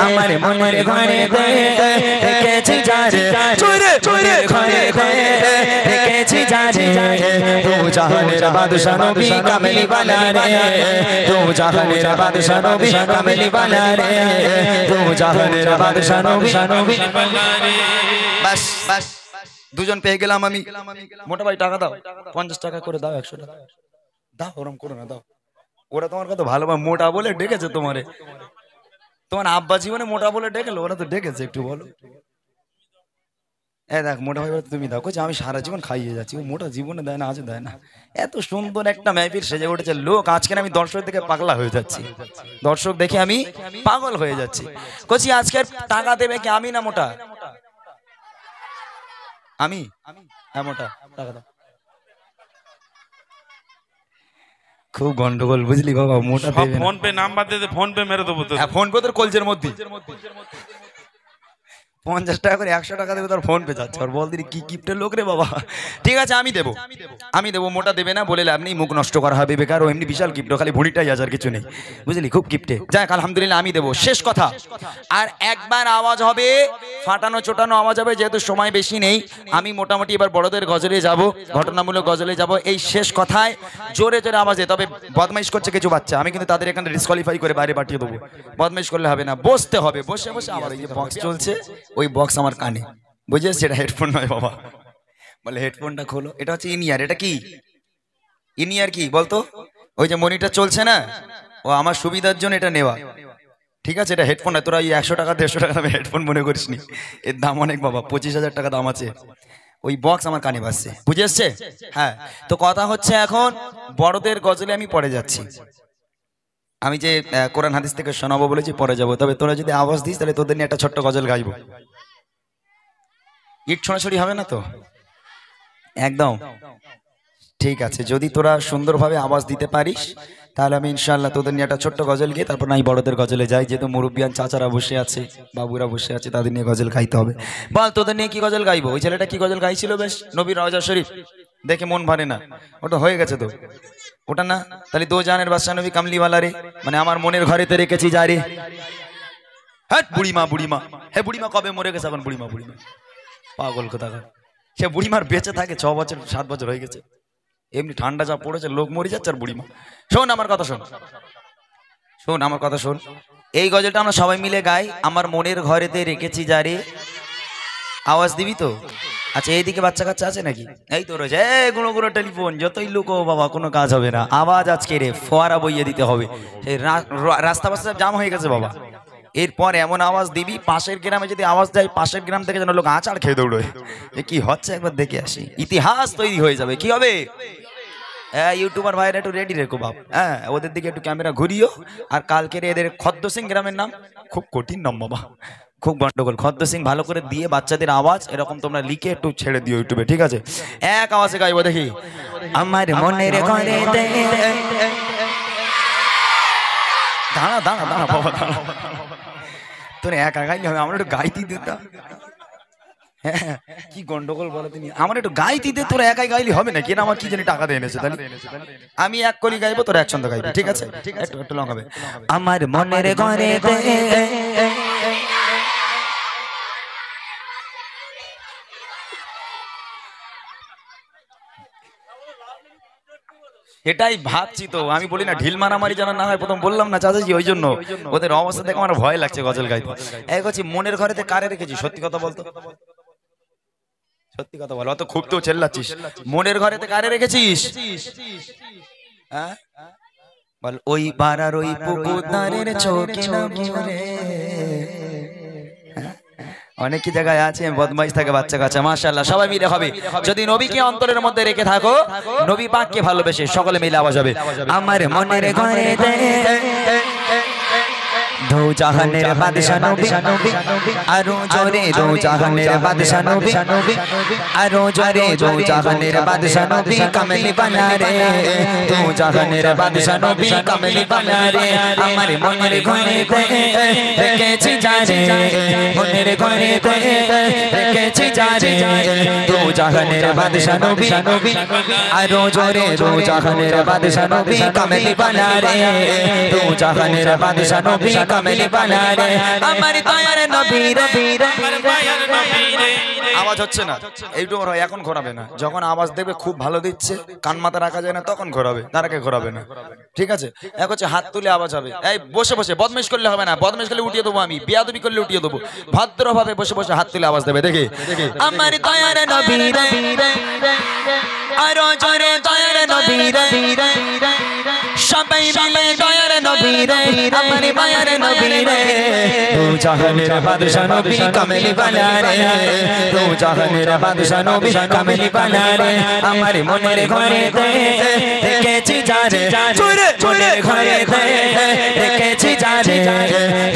हमारे मनेर घरे রেখেছি যারে চোরে চোরে ঘরে রেখেছি যারে দু জাহানের বাদশা নবী কামলি वाला রে দু জাহানের বাদশা নবী কামলি वाला রে দু জাহানের বাদশা নবী বাস বাস দুজন পেয়ে গেলাম আমি মোটা ভাই টাকা দাও 50 টাকা করে দাও 100 টাকা দাও ওরম করো না দাও ওরা তোমার কত ভালো মোটা বলে ডেকেছে তোমারে তোমার আব্বা জীবনে মোটা বলে ডেকেলো ওরা তো ডেকেছে একটু বলো এ দেখ মোটা ভাই তুমি দাও কইছে আমি সারা জীবন খাইয়ে যাচ্ছি ও মোটা জীবনে দেয় না আজ দেয় না এত সুন্দর একটা মাহফিল সেজে উঠেছে লোক আজকে আমি দর্শক দেখে পাগলা হয়ে যাচ্ছি দর্শক দেখে আমি পাগল হয়ে যাচ্ছি কইছি আজকে টাকা দেবে কি আমি না মোটা আমি হ্যাঁ মোটা টাকা দাও খুব গন্ডগোল বুঝলি বাবা মোটা দেবে ফোন পে নাম্বার দে ফোন পে মেরে দেবো তো ফোন পে তোর কলজের মধ্যে 50 টাকা করে 100 টাকা দেবে তোর ফোন পে যাচ্ছে আর বল দিদি কি গিফটের লোক রে বাবা ঠিক আছে আমি দেবো মোটা দেবে না বলে লাভ নেই মুখ নষ্ট করা হবে বেকার ও এমনি বিশাল গিফট খালি ভুঁড়িটাই আর কিছু নেই বুঝলি খুব গিফটে যাক আলহামদুলিল্লাহ আমি দেবো শেষ কথা আর একবার আওয়াজ হবে ফাটানো চোটানো আওয়াজ হবে যেহেতু সময় বেশি নেই আমি মোটামুটি এবার বড়দের গজলে যাব ঘটনামূলক গজলে যাব এই শেষ কথায় জোরে জোরে আওয়াজে তবে বদমাইশ করছে কিছু বাচ্চা আমি কিন্তু তাদের এখানে ডিসকোয়ালিফাই করে বাইরে পাঠিয়ে দেবো বদমাইশ করলে হবে না বসতে হবে বসে বসে আমার এই যে বক্স চলছে ওই বক্স আমার কানে বুঝেছ সেটা হেডফোন নয় বাবা বলে হেডফোনটা খোলো এটা হচ্ছে ইনিয়ার এটা কি ইনিয়ার কি বলতো ওই যে মনিটর চলছে না ও আমার সুবিধার জন্য এটা নেওয়া ঠিক আছে এটা হেডফোন তোরা এই 100 টাকা 150 টাকা দামে হেডফোন মনে করিস নি এর দাম অনেক বাবা 25,000 টাকা দাম আছে ওই বক্স আমার কানে বাজছে বুঝে এসছে হ্যাঁ তো কথা হচ্ছে এখন বড়দের গজলে আমি পড়ে যাচ্ছি আমি যে কোরআন হাদিস থেকে শোনাবো বলেছি পরে যাবো তবে তোরা যদি আওয়াজ দিস তাহলে তোদের নিয়ে একটা ছোট্ট গজল গাইবো ইট ছোঁড়াছড়ি হবে না তো একদম ঠিক আছে যদি তোরা সুন্দরভাবে আওয়াজ দিতে পারিস তাহলে আমি ইনশাআল্লাহ তোদের নিয়ে একটা ছোট্ট গজল গিয়ে তারপর নাই বড়দের গজলে যাই যেহেতু মুরব্বিয়ান চাচারা বসে আছে বাবুরা বসে আছে তাদের নিয়ে গজল গাইতে হবে বল তোদের নিয়ে কি গজল গাইবো ওই ছেলেটা কি গজল গাইছিল বেশ নবীর রওজা শরীফ দেখে মন ভরে না ওটা হয়ে গেছে তো ওটা না তাহলে দো জানের বাদশা নবী কামলিওয়ালা রে মানে আমার মনের ঘরেতে রেখেছি যারে হ্যাঁ বুড়িমা হে বুড়িমা কবে মরে গেছে এখন বুড়িমা পাগল কোথাকার সে বুড়িমার বেঁচে থাকে 6 বছর 7 বছর হয়ে গেছে এমনি ঠান্ডা যা পড়েছে লোক মরে যাচ্ছে আর বুড়িমা শোন আমার কথা শোন আমার কথা শোন এই গজলটা আমরা সবাই মিলে গাই আমার মনের ঘরেতে রেখেছি যারে আওয়াজ দিবি তো আচ্ছা এইদিকে বাচ্চা কাচ্চা আছে নাকি এই তো রয়েছে গুঁড়ো গুঁড়ো টেলিফোন যতই লুকো বাবা কোনো কাজ হবে না আওয়াজ আজকে রে ফোয়ারা বইয়ে দিতে হবে সেই রাস্তা জাম হয়ে গেছে বাবা এরপর এমন আওয়াজ দিবি পাশের গ্রামে যদি আওয়াজ দেয় পাশের গ্রাম থেকে যেন লোক আচার খেয়ে দৌড়োয় কি হচ্ছে একবার দেখে আসি ইতিহাস তৈরি হয়ে যাবে কি হবে হ্যাঁ ইউটিউবার ভাইরা একটু রেডি রেখো বাপ হ্যাঁ ওদের দিকে একটু ক্যামেরা ঘুরিও আর কালকের এদের খদ্দ সিং গ্রামের নাম খুব কঠিন নাম বাবা খুব গন্ডগোল খদ্দ সিং ভালো করে দিয়ে বাচ্চাদের আওয়াজ এরকম তোমরা লিখে একটু ছেড়ে দিও ইউটিউবে ঠিক আছে এক আওয়াজে গাইবো দেখি আমার মনের ঘরে দাঁড়া বাবা দাঁড়া তোর একা গাইলে হবে আমরা একটু গাইতে দিতাম হ্যাঁ কি গন্ডগোল বলো তুমি আমার একটু গাইতে দে তোরা একাই গাইলি হবে না কেন আমার কি জানি টাকা দিয়ে এনেছে তাহলে আমি এক কলি গাইবো তোরা এক ছন্দ গাইবি ঠিক আছে একটু লং হবে আমার মনের ঘরে এটাই ভাবছি তো আমি বলি না ঢিল মারামারি যেন না হয় প্রথম বললাম না চাচাজি ওই জন্য ওদের অবস্থা দেখে আমার ভয় লাগছে গজল গাইতে এই করছি মনের ঘরেতে কারে রেখেছি সত্যি কথা বলতো সত্যি কথা বল অত খুব তো চেল্লাচ্ছিস মনের ঘরেতে কারে রেখেছিস হ্যাঁ বল ওই পাড়ার ওই পুকুরের চোখে না মরে অনেক কি জায়গায় আছে বদমাইশ থাকে বাচ্চা কাচ্চা মাশাআল্লাহ সবাই মিলে হবে যদি নবীকে অন্তরের মধ্যে রেখে থাকো নবী পাককে ভালোবেসে সকলে মিলে আওয়াজ হবে আমার মনের ঘরেতে दो जहानेर बादशाह नबी आरो जोरे दो जहानेर बादशाह नबी आरो जोरे दो जहानेर बादशाह नबी कमली बना रे दो जहानेर बादशाह नबी कमली बना रे हमारे मनेर घरेते রেখেছি যারে মনের ঘরেতে রেখেছি যারে দু জাহানের বাদশা নবী আরো জোরে দু জাহানের বাদশা নবী কামেলি বানা রে দু জাহানের বাদশা নবী কামেলি বানা রে আমার দয়ার নবী রে আওয়াজ হচ্ছে না এইটু ওরা এখন ঘোরাবে না যখন আওয়াজ দেবে খুব ভালো দিচ্ছে কান মাথা রাখা যায় না তখন ঘোরাবে তার আগে ঘোরাবে না ঠিক আছে এক হচ্ছে হাত তুলে আওয়াজ হবে এই বসে বসে বদমেশ করলে হবে না বদমেশ করলে উঠিয়ে দেবো আমি বিয়াদবি করলে উঠিয়ে দেবো ভদ্রভাবে বসে বসে হাত তুলে আওয়াজ দেবে দেখে আমার দয়ার নবী রে আরো জোরে দয়ার নবী রে সবাই মিলে দয়ার নবী রে আমার মায়ার নবী রে দু জাহানের বাদশা নবী কামেলি বানা রে দু জাহানের বাদশা নবী কামেলি বানা রে আমার মনের ঘরেতে রেখেছি যারে মনের ঘরেতে রেখেছি যারে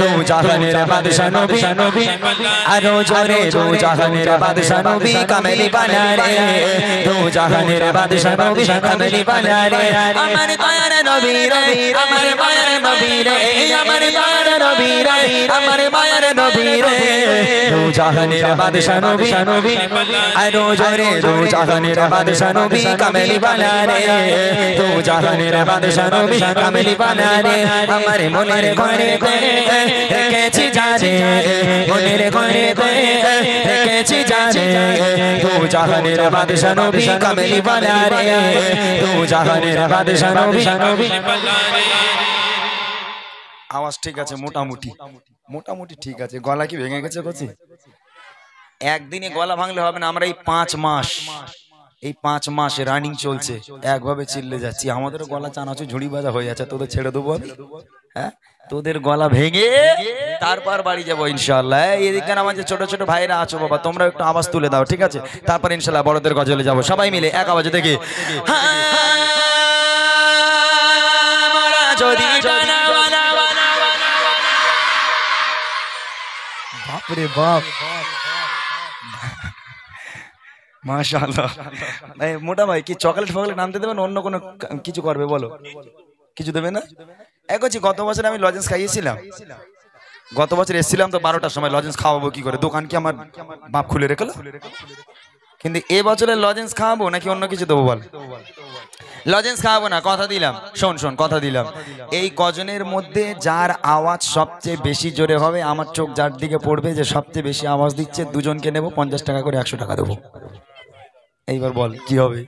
দু জাহানের বাদশা নবী আরো জোরে দু জাহানের বাদশা নবী কামেলি বানা রে দু জাহানের বাদশা নবী কামেলি বানা রে আমার দয়ার নবী রে আমার মায়ের নবী রে আমার দয়ার নবী রে আমার মায়ের নবী রে দু জাহানের বাদশা নবী আরো জোরে দু জাহানের বাদশা নবী কামেলি বানা রে দু জাহানের বাদশা নবী কামেলি বানা রে আমার মনের ঘরেতে রেখেছি যারে মনের ঘরেতে রেখেছি যারে দু জাহানের বাদশা নবী কামেলি বানা রে দু জাহানের বাদশা নবী আওয়াজ ঠিক আছে মোটামুটি মোটামুটি ঠিক আছে গলা কি ভেঙে গেছে কোচি একদিনে গলা ভাঙলে হবে না আমরা এই 5 মাস রানিং চলছে একভাবে চিল্লে যাচ্ছি আমাদের গলা চানাচু ঝুড়ি বাজা হয়ে যাচ্ছে তোদের ছেড়ে দেবো আমি হ্যাঁ তোদের গলা ভেঙে তারপর বাড়ি যাবো ইনশাআল্লাহ এদিকে আমাদের ছোট ছোট ভাইরা আছো বাবা তোমরা একটু আওয়াজ তুলে দাও ঠিক আছে তারপর ইনশাআল্লাহ বড়দের গজলে যাবো সবাই মিলে এক আওয়াজে দেখি যদি বাপরে বাপ মাশাআল্লাহ মোটা ভাই কি চকলেট ফকলেট নামতে দেবেন অন্য কোনো কিছু করবে বলো কিছু দেবে না এক হচ্ছে গত বছর আমি লজেন্স খাইয়েছিলাম গত বছর এসেছিলাম তো 12টার সময় লজেন্স খাওয়াবো কি করে দোকান কি আমার বাপ খুলে রেখেলো কিন্তু এ বছরের লজেন্স খাওয়াবো নাকি অন্য কিছু দেবো বল লজেন্স খাওয়াবো না কথা দিলাম শোন কথা দিলাম এই গজনের মধ্যে যার আওয়াজ সবচেয়ে বেশি জোরে হবে আমার চোখ যার দিকে পড়বে যে সবচেয়ে বেশি আওয়াজ দিচ্ছে দুজনকে নেবো 50 টাকা করে 100 টাকা দেবো এইবার বল কি হবে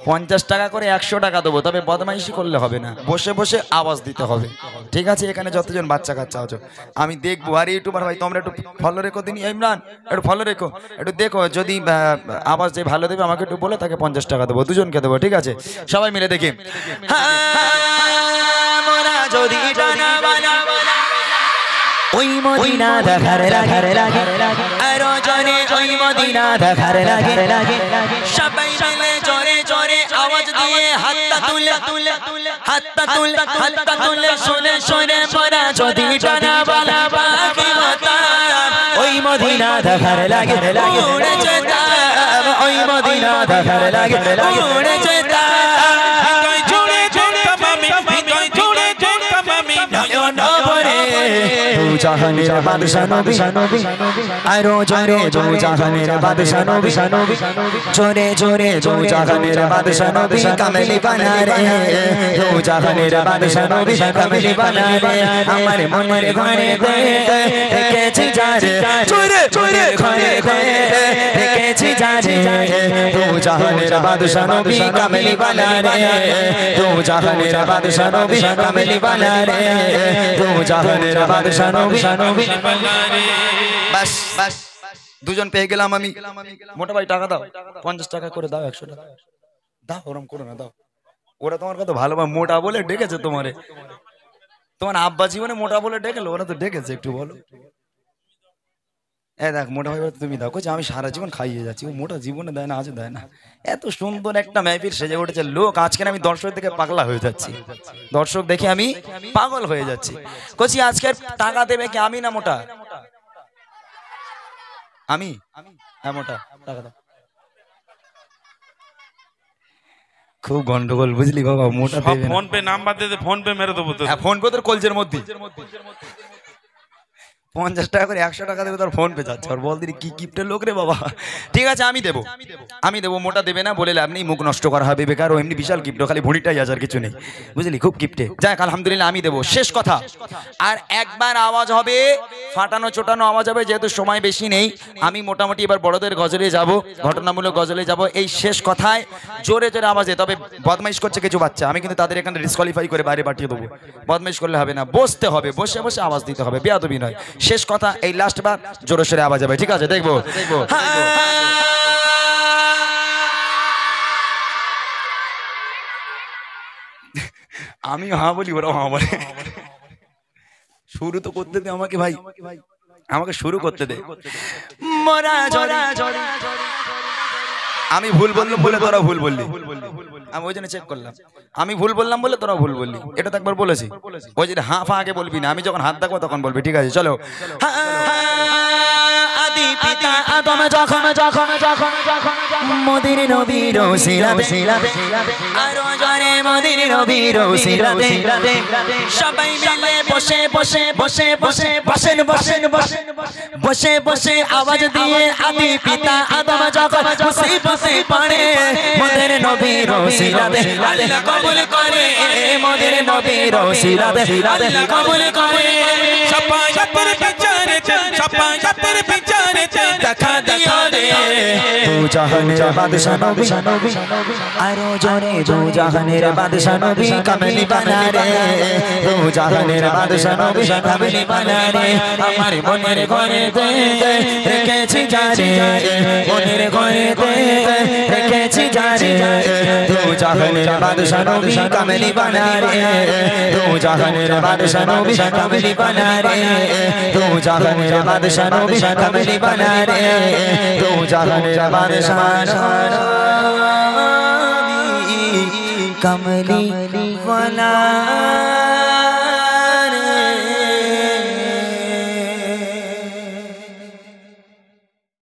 50 টাকা করে 100 টাকা দেবো তবে বদমাইশি করলে হবে না বসে বসে আওয়াজ দিতে হবে ঠিক আছে এখানে যতজন বাচ্চা কাচ্চা আছো আমি দেখবো আর ইউটিউবার ভাই তোমরা একটু ফলো রেখো দিন ইমরান একটু ফলো রেখো একটু দেখো যদি আওয়াজ যে ভালো দেবে আমাকে একটু বলে তাকে 50 টাকা দেবো দুজনকে দেবো ঠিক আছে সবাই মিলে দেখি ওই মদিনা দেখার লাগে আরো জোরে ওই মদিনা দেখার লাগে সবাই মিলে জোরে জোরে আওয়াজ দিয়ে হাতটা তুলে শুনে শুনে মোরা যদি টানা বালা বাকি হতাম ওই মদিনা দেখার লাগে উড়ে যেতাম ওই মদিনা দেখার লাগে উড়ে যেতাম জাহানের বাদশা নবী আরো জোরে দু জাহানের বাদশা নবী জোরে জোরে দু জাহানের বাদশা নবী কামেলি বানা রে দু জাহানের বাদশা নবী কামেলি বানা রে আমার মনের ঘরেতে রেখেছি যারে জোরে জোরে ঘরেতে রেখেছি যারে দু জাহানের বাদশা নবী কামেলি বানা রে দু জাহানের বাদশা নবী কামেলি বানা রে দু জাহানের বাদশা বাস বাস দুজন পেয়ে গেলাম আমি মোটা ভাই টাকা দাও 50 টাকা করে দাও 100 টাকা দাও ওরম করো না দাও ওরা তোমার কথা ভালো মোটা বলে ডেকেছে তোমার আব্বা জীবনে মোটা বলে ডেকেলো ওরা তো ডেকেছে একটু বলো দেখ মোটা ভাই তুমি দাও কোচ আমি সারা জীবন খাইয়ে যাচ্ছি ও মোটা জীবনে দেয় না আজ দেয় না এত সুন্দর একটা মেহফিল সেজে উঠেছে লোক আজকে আমি দর্শক দেখে পাগলা হয়ে যাচ্ছি দর্শক দেখে আমি পাগল হয়ে যাচ্ছি কোচি আজকে টাকা দেবে কি আমি না মোটা আমি মোটা টাকা দাও খুব গন্ডগোল বুঝলি বাবা মোটা দেবে ফোন পে নাম্বার দে ফোন পে মেরে দেবো তো ফোন পে তোর কলজের মধ্যে 50 টাকা করে 100 টাকা দেবে, তোর ফোন পে যাচ্ছে। আর বল দিদি কি গিফটের লোক রে বাবা। ঠিক আছে আমি দেবো, আমি দেবো, মোটা দেবে না বলে লাভ নেই, মুখ নষ্ট করা হবে বেকার। ও এমনি বিশাল গিফট, খালি ভুঁড়িটাই আছে আর কিছু নেই, বুঝলি, খুব গিফটে। যাক আলহামদুলিল্লাহ আমি দেবো, শেষ কথা। আর একবার আওয়াজ হবে, ফাটানো চোটানো আওয়াজ হবে, যেহেতু সময় বেশি নেই। আমি মোটামুটি এবার বড়দের গজলে যাব, ঘটনামূলক গজলে যাব। এই শেষ কথায় জোরে জোরে আওয়াজে, তবে বদমাইশ করছে কিছু বাচ্চা, আমি কিন্তু তাদের এখানে ডিসকোয়ালিফাই করে বাইরে পাঠিয়ে দেবো। বদমাইশ করলে হবে না, বসতে হবে, বসে বসে আওয়াজ দিতে হবে, বেয়াদবি নয়। শেষ কথা, এই লাস্ট বার জোরে সোরে আওয়াজ হবে, ঠিক আছে? দেখবো আমি হ্যাঁ বলি, ওরাও হ্যাঁ বলে। শুরু তো করতে দে আমাকে ভাই, আমাকে শুরু করতে দে। আমি ভুল বললাম বলে তোরা ভুল বললি, আমি ওই জন্য চেক করলাম। আমি ভুল বললাম বলে তোরা ভুল বললি, এটা তো একবার বলেছি। ওই যে হাঁ ফা আগে বলবি না, আমি যখন হাত দেখবো তখন বলবি, ঠিক আছে? চলো। আদি পিতা আদম যখন যখন যখন যখন মদির নবীর ওসিলাতে, আরো জনে মদির নবীর ওসিলাতে, সবাই মিলে বসে বসে বসে বসে বসেন বসেন বসেন বসে বসে আওয়াজ দিয়ে আদি পিতা আদম যখন মুসিবতে পড়ে মদির নবীর ওসিলাতে, আল্লাহ কবুল করে মদির নবীর ওসিলাতে, আল্লাহ কবুল করে। সাফায়াতের বিচারে সাফায়াতের বিচারে দেখা দিও রে তু জাহানের বাদশা নবী, আরো জোরে তু জাহানের বাদশা নবী, কামলি বানা রে তু জাহানের বাদশা নবী, কামলি বানা রে। আমার মনের ঘরেতে রেখেছি জারি, মনের ঘরেতে রেখেছি জারি, তু জাহানের বাদশা নবী, কামলি বানা রে তু জাহানের বাদশা নবী, কামলি বানা রে তু জাহানের বাদশা নবী, কামলি বানা রে তু জাহানের বাদশা নবী, কামলি বানা।